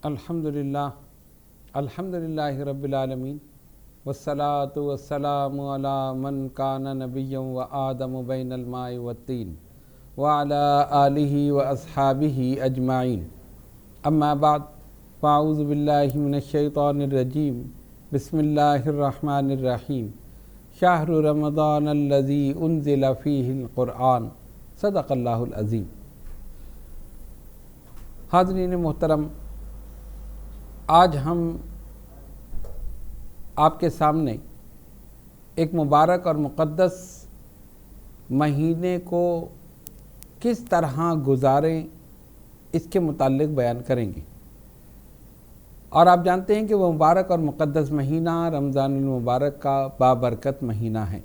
الحمدللہ رب العالمین والصلاة والسلام علی من کان نبیا و آدم بین الماء والطین وعلی آلہ و اصحابہ اجمعین اما بعد فاعوذ باللہ من الشیطان الرجیم بسم اللہ الرحمن الرحیم شہر رمضان الذی انزل فیہ القرآن صدق اللہ العظیم۔ حاضرین محترم، آج ہم آپ کے سامنے ایک مبارک اور مقدس مہینے کو کس طرح گزاریں اس کے متعلق بیان کریں گے۔ اور آپ جانتے ہیں کہ وہ مبارک اور مقدس مہینہ رمضان المبارک کا بابرکت مہینہ ہے۔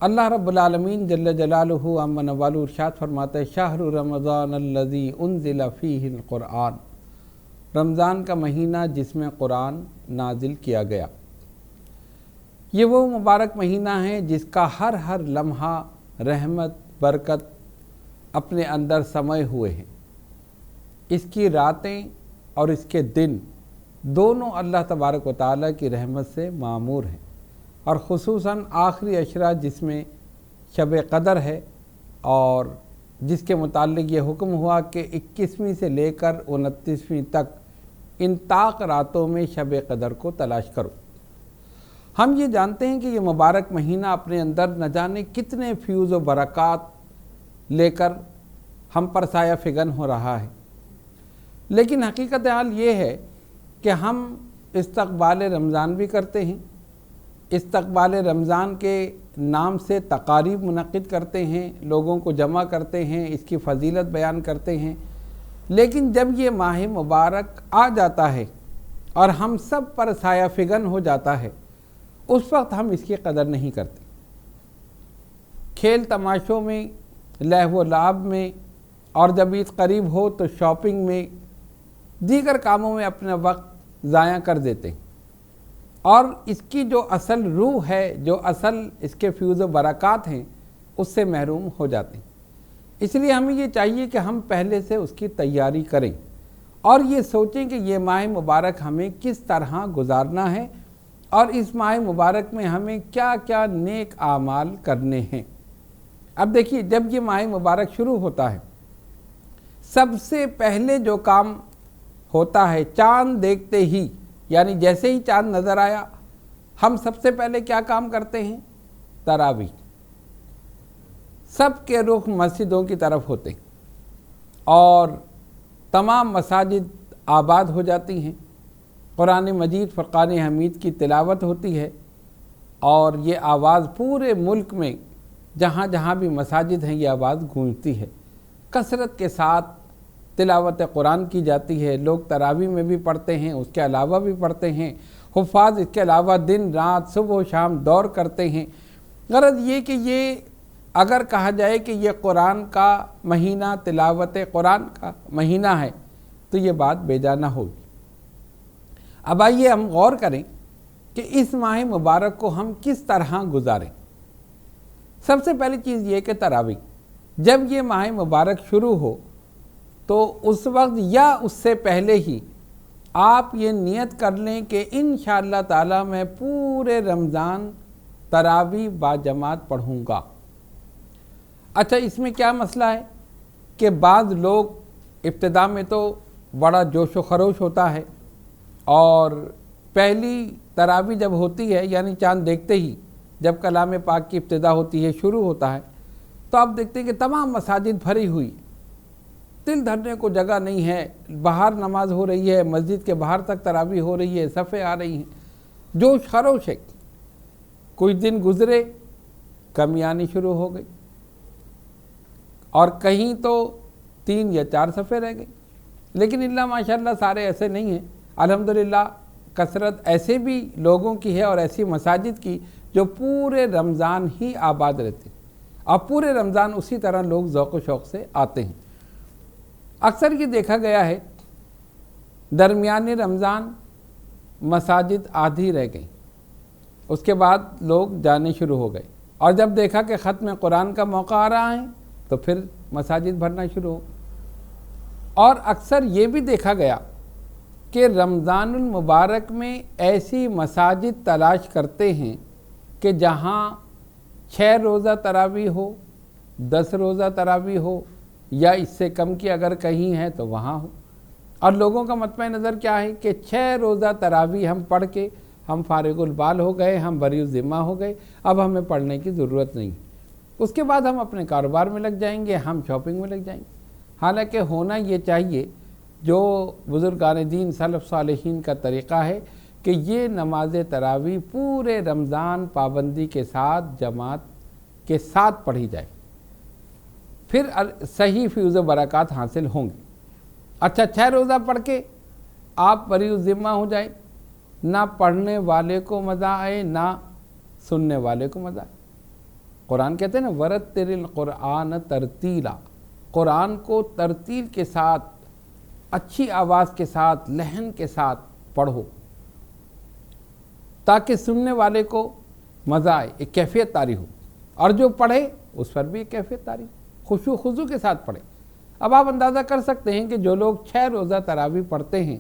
اللہ رب العالمین جل جلالہ عما نوالہ ارشاد فرماتے ہیں شہر رمضان الذی انزل فیہ القرآن، رمضان کا مہینہ جس میں قرآن نازل کیا گیا۔ یہ وہ مبارک مہینہ ہے جس کا ہر لمحہ رحمت برکت اپنے اندر سمائے ہوئے ہیں۔ اس کی راتیں اور اس کے دن دونوں اللہ تبارک و تعالیٰ کی رحمت سے معمور ہیں، اور خصوصاً آخری عشرہ جس میں شب قدر ہے، اور جس کے متعلق یہ حکم ہوا کہ 21ویں سے لے کر 29ویں تک ان طاق راتوں میں شب قدر کو تلاش کرو۔ ہم یہ جانتے ہیں کہ یہ مبارک مہینہ اپنے اندر نہ جانے کتنے فیوز و برکات لے کر ہم پر سایہ فگن ہو رہا ہے، لیکن حقیقت حال یہ ہے کہ ہم استقبال رمضان بھی کرتے ہیں، استقبال رمضان کے نام سے تقاریب منعقد کرتے ہیں، لوگوں کو جمع کرتے ہیں، اس کی فضیلت بیان کرتے ہیں، لیکن جب یہ ماہ مبارک آ جاتا ہے اور ہم سب پر سایہ فگن ہو جاتا ہے، اس وقت ہم اس کی قدر نہیں کرتے۔ کھیل تماشوں میں، لہو و لعب میں، اور جب عید قریب ہو تو شاپنگ میں، دیگر کاموں میں اپنا وقت ضائع کر دیتے ہیں، اور اس کی جو اصل روح ہے، جو اصل اس کے فیوز و برکات ہیں، اس سے محروم ہو جاتے ہیں۔ اس لیے ہمیں یہ چاہیے کہ ہم پہلے سے اس کی تیاری کریں اور یہ سوچیں کہ یہ ماہ مبارک ہمیں کس طرح گزارنا ہے، اور اس ماہ مبارک میں ہمیں کیا کیا نیک اعمال کرنے ہیں۔ اب دیکھیے، جب یہ ماہ مبارک شروع ہوتا ہے، سب سے پہلے جو کام ہوتا ہے چاند دیکھتے ہی، یعنی جیسے ہی چاند نظر آیا، ہم سب سے پہلے کیا کام کرتے ہیں؟ تراویح۔ سب کے رخ مسجدوں کی طرف ہوتے ہیں اور تمام مساجد آباد ہو جاتی ہیں، قرآن مجید فرقان حمید کی تلاوت ہوتی ہے، اور یہ آواز پورے ملک میں جہاں جہاں بھی مساجد ہیں یہ آواز گونجتی ہے، کثرت کے ساتھ تلاوت قرآن کی جاتی ہے۔ لوگ تراویح میں بھی پڑھتے ہیں، اس کے علاوہ بھی پڑھتے ہیں، حفاظ اس کے علاوہ دن رات صبح و شام دور کرتے ہیں۔ غرض یہ کہ یہ اگر کہا جائے کہ یہ قرآن کا مہینہ، تلاوت قرآن کا مہینہ ہے، تو یہ بات بے جا نہ ہوگی۔ اب آئیے ہم غور کریں کہ اس ماہ مبارک کو ہم کس طرح گزاریں۔ سب سے پہلی چیز یہ کہ تراویح، جب یہ ماہ مبارک شروع ہو تو اس وقت یا اس سے پہلے ہی آپ یہ نیت کر لیں کہ انشاءاللہ تعالی میں پورے رمضان تراویح باجماعت پڑھوں گا۔ اچھا، اس میں کیا مسئلہ ہے کہ بعض لوگ ابتدا میں تو بڑا جوش و خروش ہوتا ہے، اور پہلی تراویح جب ہوتی ہے، یعنی چاند دیکھتے ہی جب کلام پاک کی ابتدا ہوتی ہے، شروع ہوتا ہے، تو آپ دیکھتے ہیں کہ تمام مساجد بھری ہوئی، دل دھرنے کو جگہ نہیں ہے، باہر نماز ہو رہی ہے، مسجد کے باہر تک تراویح ہو رہی ہے، صفیں آ رہی ہیں، جوش خروش ہے۔ کچھ دن گزرے، کمی آنی شروع ہو گئی، اور کہیں تو 3 یا 4 صفیں رہ گئی، لیکن اللہ ماشاءاللہ سارے ایسے نہیں ہیں۔ الحمدللہ کثرت ایسے بھی لوگوں کی ہے اور ایسی مساجد کی جو پورے رمضان ہی آباد رہتے ہیں، اور پورے رمضان اسی طرح لوگ ذوق و شوق سے آتے ہیں۔ اکثر یہ دیکھا گیا ہے درمیان رمضان مساجد آدھی رہ گئیں، اس کے بعد لوگ جانے شروع ہو گئے، اور جب دیکھا کہ ختم قرآن کا موقع آ رہا ہے تو پھر مساجد بھرنا شروع ہو۔ اور اکثر یہ بھی دیکھا گیا کہ رمضان المبارک میں ایسی مساجد تلاش کرتے ہیں کہ جہاں 6 روزہ تراویح ہو، 10 روزہ تراویح ہو، یا اس سے کم کی اگر کہیں ہے تو وہاں ہو. اور لوگوں کا مطمع نظر کیا ہے کہ 6 روزہ تراویح ہم پڑھ کے ہم فارغ البال ہو گئے، ہم بری الذمہ ہو گئے، اب ہمیں پڑھنے کی ضرورت نہیں. اس کے بعد ہم اپنے کاروبار میں لگ جائیں گے، ہم شاپنگ میں لگ جائیں گے. حالانکہ ہونا یہ چاہیے جو بزرگان دین سلف صالحین کا طریقہ ہے کہ یہ نماز تراویح پورے رمضان پابندی کے ساتھ جماعت کے ساتھ پڑھی جائے، پھر صحیح فیض و برکات حاصل ہوں گے. اچھا 6 روزہ پڑھ کے آپ بری الذمہ ہو جائے، نہ پڑھنے والے کو مزہ آئے نہ سننے والے کو مزہ آئے. قرآن کہتے ہیں نا ورتل القرآن ترتیلا، قرآن کو ترتیل کے ساتھ، اچھی آواز کے ساتھ، لحن کے ساتھ پڑھو تاکہ سننے والے کو مزہ آئے، ایک کیفیت طاری ہو، اور جو پڑھے اس پر بھی ایک کیفیت طاری، خشوع خضوع کے ساتھ پڑھے. اب آپ اندازہ کر سکتے ہیں کہ جو لوگ 6 روزہ تراویح پڑھتے ہیں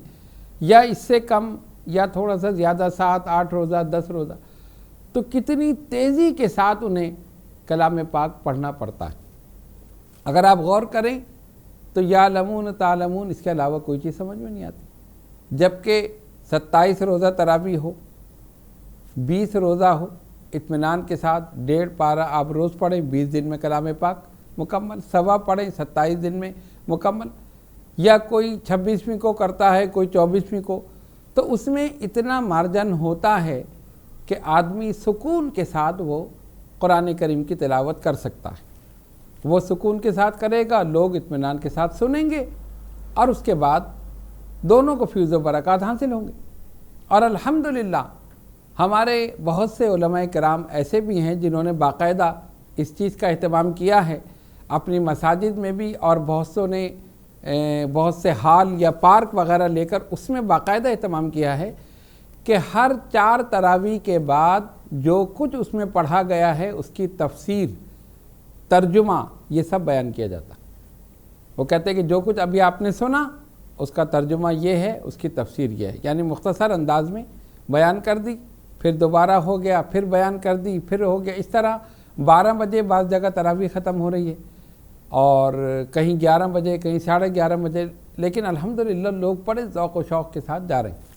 یا اس سے کم یا تھوڑا سا زیادہ 7 8 روزہ 10 روزہ، تو کتنی تیزی کے ساتھ انہیں کلام پاک پڑھنا پڑتا ہے. اگر آپ غور کریں تو یعلمون تعلمون اس کے علاوہ کوئی چیز سمجھ میں نہیں آتی. جبکہ 27 روزہ تراویح ہو، 20 روزہ ہو، اطمینان کے ساتھ 1.5 پارہ آپ روز پڑھیں، 20 دن میں کلام پاک مکمل، سوا پڑھیں 27 دن میں مکمل، یا کوئی 26ویں کو کرتا ہے، کوئی 24ویں کو، تو اس میں اتنا مارجن ہوتا ہے کہ آدمی سکون کے ساتھ وہ قرآن کریم کی تلاوت کر سکتا ہے. وہ سکون کے ساتھ کرے گا، لوگ اطمینان کے ساتھ سنیں گے، اور اس کے بعد دونوں کو فیض و برکات حاصل ہوں گے. اور الحمدللہ ہمارے بہت سے علماء کرام ایسے بھی ہیں جنہوں نے باقاعدہ اس چیز کا اہتمام کیا ہے اپنی مساجد میں بھی، اور بہت سے ہال یا پارک وغیرہ لے کر اس میں باقاعدہ اہتمام کیا ہے کہ ہر 4 تراویح کے بعد جو کچھ اس میں پڑھا گیا ہے اس کی تفسیر، ترجمہ، یہ سب بیان کیا جاتا. وہ کہتے ہیں کہ جو کچھ ابھی آپ نے سنا اس کا ترجمہ یہ ہے، اس کی تفسیر یہ ہے، یعنی مختصر انداز میں بیان کر دی، پھر دوبارہ ہو گیا، پھر بیان کر دی، پھر ہو گیا. اس طرح 12 بجے بعض جگہ تراویح ختم ہو رہی ہے، اور کہیں 11 بجے، کہیں 11:30 بجے، لیکن الحمدللہ لوگ بڑے ذوق و شوق کے ساتھ جا رہے ہیں.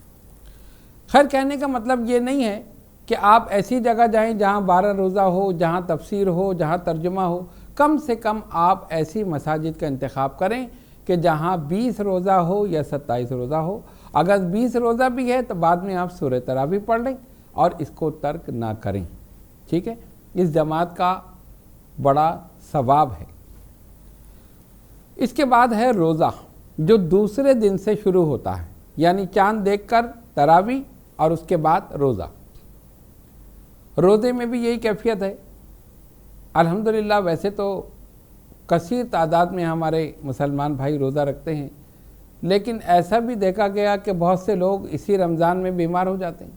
خیر، کہنے کا مطلب یہ نہیں ہے کہ آپ ایسی جگہ جائیں جہاں 12 روزہ ہو، جہاں تفسیر ہو، جہاں ترجمہ ہو. کم سے کم آپ ایسی مساجد کا انتخاب کریں کہ جہاں 20 روزہ ہو یا 27 روزہ ہو. اگر 20 روزہ بھی ہے تو بعد میں آپ سورہ تراویح پڑھ لیں اور اس کو ترک نہ کریں. ٹھیک ہے، اس جماعت کا بڑا ثواب ہے. اس کے بعد ہے روزہ، جو دوسرے دن سے شروع ہوتا ہے، یعنی چاند دیکھ کر تراویح اور اس کے بعد روزہ. روزے میں بھی یہی کیفیت ہے. الحمدللہ ویسے تو کثیر تعداد میں ہمارے مسلمان بھائی روزہ رکھتے ہیں، لیکن ایسا بھی دیکھا گیا کہ بہت سے لوگ اسی رمضان میں بیمار ہو جاتے ہیں.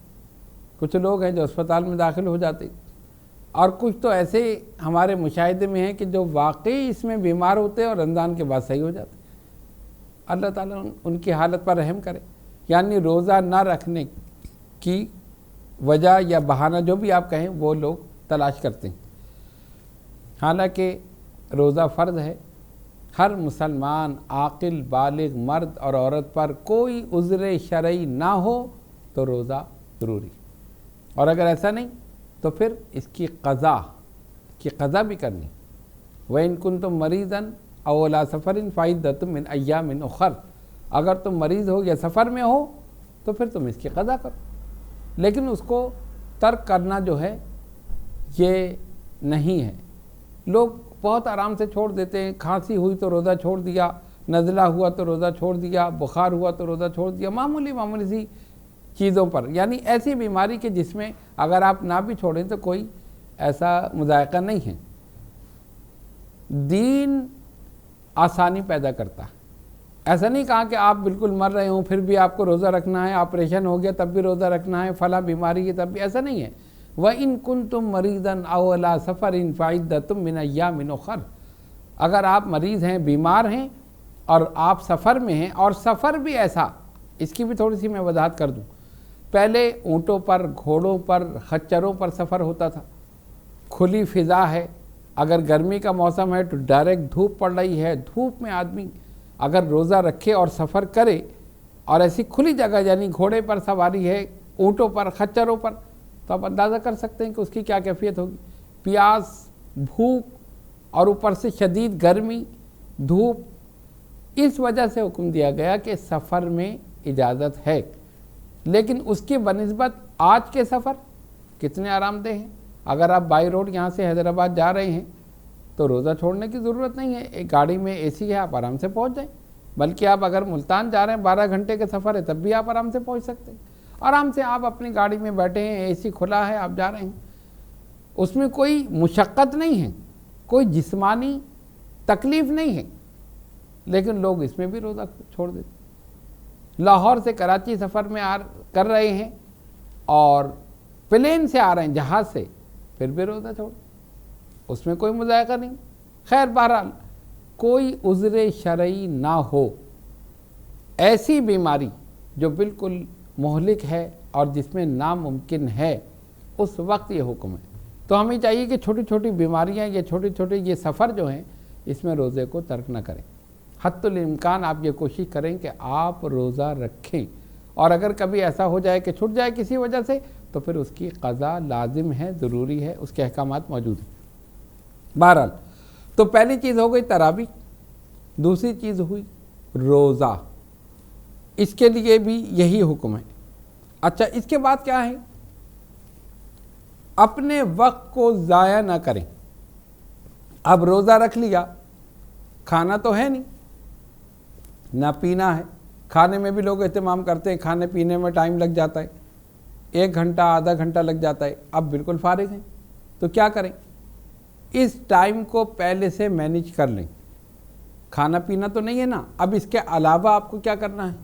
کچھ لوگ ہیں جو اسپتال میں داخل ہو جاتے ہیں، اور کچھ تو ایسے ہمارے مشاہدے میں ہیں کہ جو واقعی اس میں بیمار ہوتے ہیں اور رمضان کے بعد صحیح ہو جاتے ہیں. اللہ تعالیٰ ان کی حالت پر رحم کرے. یعنی روزہ نہ رکھنے کی وجہ یا بہانہ جو بھی آپ کہیں وہ لوگ تلاش کرتے ہیں، حالانکہ روزہ فرض ہے. ہر مسلمان عاقل بالغ مرد اور عورت پر کوئی عذر شرعی نہ ہو تو روزہ ضروری، اور اگر ایسا نہیں تو پھر اس کی قضا بھی کرنی. وَإِن كُنتُم مَرِيضًا أَوْ عَلَىٰ سَفَرٍ فَعِدَّةٌ مِّنْ أَيَّامٍ أُخَرَ، اگر تم مریض ہو یا سفر میں ہو تو پھر تم اس کی قضا کرو. لیکن اس کو ترک کرنا جو ہے یہ نہیں ہے. لوگ بہت آرام سے چھوڑ دیتے ہیں. کھانسی ہوئی تو روزہ چھوڑ دیا، نزلہ ہوا تو روزہ چھوڑ دیا، بخار ہوا تو روزہ چھوڑ دیا، معمولی سی چیزوں پر. یعنی ایسی بیماری کہ جس میں اگر آپ نہ بھی چھوڑیں تو کوئی ایسا مذائقہ نہیں ہے. دین آسانی پیدا کرتا ہے. ایسا نہیں کہا کہ آپ بالکل مر رہے ہوں پھر بھی آپ کو روزہ رکھنا ہے، آپریشن ہو گیا تب بھی روزہ رکھنا ہے، فلاں بیماری ہے تب بھی، ایسا نہیں ہے. وَإِن كُنتُم مَرِيضًا أَوْ عَلَىٰ سَفَرٍ فَعِدَّةٌ مِّنْ أَيَّامٍ أُخَرَ، اگر آپ مریض ہیں، بیمار ہیں اور آپ سفر میں ہیں، اور سفر بھی ایسا، اس کی بھی تھوڑی سی میں وضاحت کر دوں. پہلے اونٹوں پر، گھوڑوں پر، خچروں پر سفر ہوتا تھا، کھلی فضا ہے، اگر گرمی کا موسم ہے تو ڈائریکٹ دھوپ پڑ رہی ہے، دھوپ میں آدمی اگر روزہ رکھے اور سفر کرے، اور ایسی کھلی جگہ یعنی گھوڑے پر سواری ہے، اونٹوں پر، خچروں پر، تو آپ اندازہ کر سکتے ہیں کہ اس کی کیا کیفیت ہوگی. پیاس، بھوک، اور اوپر سے شدید گرمی، دھوپ. اس وجہ سے حکم دیا گیا کہ سفر میں اجازت ہے، لیکن اس کی بنسبت آج کے سفر کتنے آرام دہ ہیں. اگر آپ بائی روڈ یہاں سے حیدرآباد جا رہے ہیں تو روزہ چھوڑنے کی ضرورت نہیں ہے، ایک گاڑی میں اے سی ہے، آپ آرام سے پہنچ جائیں. بلکہ آپ اگر ملتان جا رہے ہیں، 12 گھنٹے کا سفر ہے، تب بھی آپ آرام سے پہنچ سکتے ہیں. آرام سے آپ اپنی گاڑی میں بیٹھے ہیں، اے سی کھلا ہے، آپ جا رہے ہیں، اس میں کوئی مشقت نہیں ہے، کوئی جسمانی تکلیف نہیں ہے، لیکن لوگ اس میں بھی روزہ چھوڑ دیتے. لاہور سے کراچی سفر میں کر رہے ہیں اور پلین سے آ رہے ہیں، جہاز سے، پھر بھی روزہ چھوڑ، اس میں کوئی مذائقہ نہیں. خیر بہرحال کوئی عذر شرعی نہ ہو، ایسی بیماری جو بالکل مہلک ہے اور جس میں ناممکن ہے، اس وقت یہ حکم ہے. تو ہمیں چاہیے کہ چھوٹی چھوٹی بیماریاں یا چھوٹے چھوٹے یہ سفر جو ہیں، اس میں روزے کو ترک نہ کریں. حتی الامکان آپ یہ کوشش کریں کہ آپ روزہ رکھیں، اور اگر کبھی ایسا ہو جائے کہ چھوٹ جائے کسی وجہ سے، تو پھر اس کی قضا لازم ہے، ضروری ہے، اس کے احکامات موجود ہیں. بہرحال تو پہلی چیز ہو گئی تراویح، دوسری چیز ہوئی روزہ، اس کے لیے بھی یہی حکم ہے. اچھا، اس کے بعد کیا ہے؟ اپنے وقت کو ضائع نہ کریں. اب روزہ رکھ لیا، کھانا تو ہے نہیں، نہ پینا ہے. کھانے میں بھی لوگ اہتمام کرتے ہیں، کھانے پینے میں ٹائم لگ جاتا ہے، 1 گھنٹہ آدھا گھنٹہ لگ جاتا ہے. اب بالکل فارغ ہیں تو کیا کریں؟ اس ٹائم کو پہلے سے مینیج کر لیں. کھانا پینا تو نہیں ہے نا، اب اس کے علاوہ آپ کو کیا کرنا ہے؟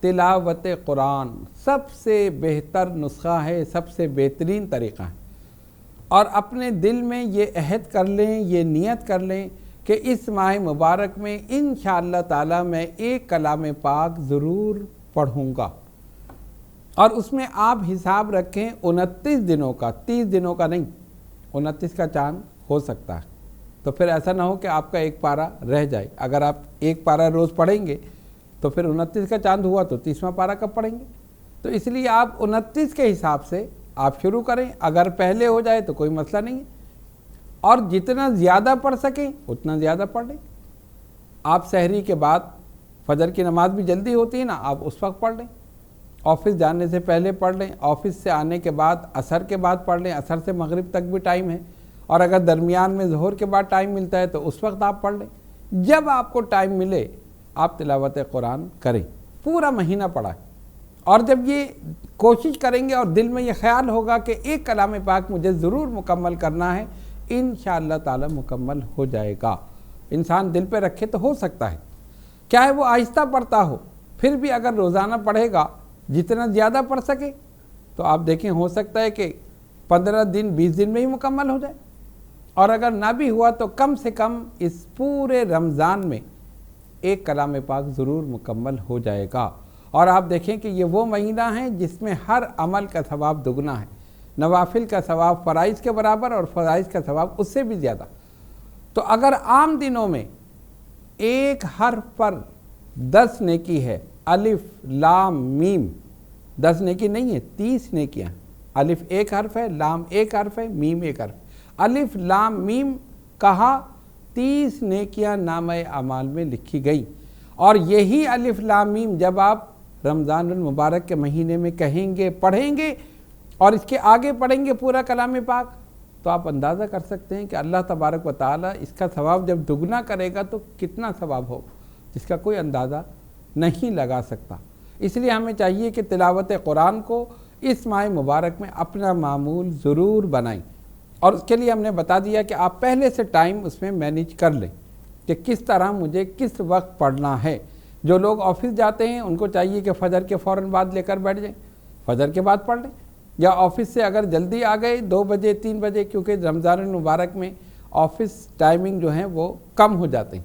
تلاوت قرآن سب سے بہتر نسخہ ہے، سب سے بہترین طریقہ ہے. اور اپنے دل میں یہ عہد کر لیں، یہ نیت کر لیں کہ اس ماہ مبارک میں انشاءاللہ تعالی میں ایک کلام پاک ضرور پڑھوں گا. اور اس میں آپ حساب رکھیں 29 دنوں کا، 30 دنوں کا نہیں، 29 کا چاند ہو سکتا ہے. تو پھر ایسا نہ ہو کہ آپ کا ایک پارہ رہ جائے. اگر آپ ایک پارہ روز پڑھیں گے تو پھر 29 کا چاند ہوا تو 30واں پارہ کب پڑھیں گے؟ تو اس لیے آپ 29 کے حساب سے آپ شروع کریں. اگر پہلے ہو جائے تو کوئی مسئلہ نہیں ہے، اور جتنا زیادہ پڑھ سکیں اتنا زیادہ پڑھ لیں. آپ سحری کے بعد، فجر کی نماز بھی جلدی ہوتی ہے نا، آپ اس وقت پڑھ لیں. آفس جانے سے پہلے پڑھ لیں، آفس سے آنے کے بعد، عصر کے بعد پڑھ لیں، عصر سے مغرب تک بھی ٹائم ہے. اور اگر درمیان میں ظہر کے بعد ٹائم ملتا ہے تو اس وقت آپ پڑھ لیں. جب آپ کو ٹائم ملے آپ تلاوت قرآن کریں، پورا مہینہ پڑھیں. اور جب یہ کوشش کریں گے اور دل میں یہ خیال ہوگا کہ ایک کلام پاک مجھے ضرور مکمل کرنا ہے، انشاءاللہ تعالی مکمل ہو جائے گا. انسان دل پہ رکھے تو ہو سکتا ہے، کیا ہے وہ آہستہ پڑھتا ہو، پھر بھی اگر روزانہ پڑھے گا، جتنا زیادہ پڑھ سکے، تو آپ دیکھیں ہو سکتا ہے کہ 15 دن 20 دن میں ہی مکمل ہو جائے. اور اگر نہ بھی ہوا تو کم سے کم اس پورے رمضان میں ایک کلام پاک ضرور مکمل ہو جائے گا. اور آپ دیکھیں کہ یہ وہ مہینہ ہے جس میں ہر عمل کا ثواب دگنا ہے. نوافل کا ثواب فرائض کے برابر اور فرائض کا ثواب اس سے بھی زیادہ. تو اگر عام دنوں میں ایک حرف پر 10 نیکی ہے، الف لام میم، 10 نیکی نہیں ہے، 30 نیکیاں. الف ایک حرف ہے، لام ایک حرف ہے، میم ایک حرف. الف لام میم کہا، 30 نیکیاں نامہ اعمال میں لکھی گئی. اور یہی الف لام میم جب آپ رمضان المبارک کے مہینے میں کہیں گے، پڑھیں گے، اور اس کے آگے پڑھیں گے پورا کلام پاک، تو آپ اندازہ کر سکتے ہیں کہ اللہ تبارک و تعالی اس کا ثواب جب دگنا کرے گا تو کتنا ثواب ہو، جس کا کوئی اندازہ نہیں لگا سکتا. اس لیے ہمیں چاہیے کہ تلاوت قرآن کو اس ماہ مبارک میں اپنا معمول ضرور بنائیں. اور اس کے لیے ہم نے بتا دیا کہ آپ پہلے سے ٹائم اس میں مینیج کر لیں کہ کس طرح مجھے کس وقت پڑھنا ہے. جو لوگ آفس جاتے ہیں ان کو چاہیے کہ فجر کے فوراً بعد لے کر بیٹھ جائیں، فجر کے بعد پڑھ لیں. یا آفس سے اگر جلدی آ گئے 2 بجے 3 بجے، کیونکہ رمضان المبارک میں آفس ٹائمنگ جو ہیں وہ کم ہو جاتے ہیں،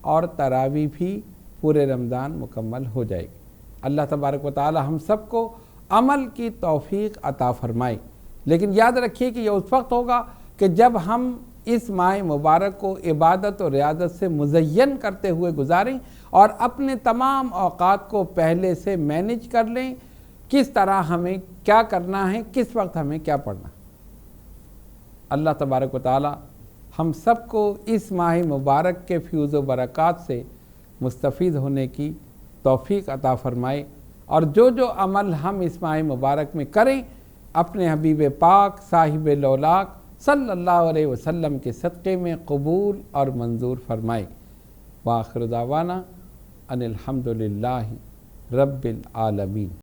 اور تراویح بھی پورے رمضان مکمل ہو جائے گی۔ اللہ تبارک و تعالی ہم سب کو عمل کی توفیق عطا فرمائے۔ لیکن یاد رکھیے کہ یہ اس وقت ہوگا کہ جب ہم اس ماہ مبارک کو عبادت اور ریاضت سے مزین کرتے ہوئے گزاریں اور اپنے تمام اوقات کو پہلے سے مینیج کر لیں، کس طرح ہمیں کیا کرنا ہے، کس وقت ہمیں کیا پڑھنا ہے۔ اللہ تبارک و تعالی ہم سب کو اس ماہ مبارک کے فیوز و برکات سے مستفید ہونے کی توفیق عطا فرمائے، اور جو عمل ہم اس ماہ مبارک میں کریں اپنے حبیب پاک صاحب لولاک صلی اللہ علیہ وسلم کے صدقے میں قبول اور منظور فرمائے۔ وآخر دعوانا ان الحمدللہ رب العالمین۔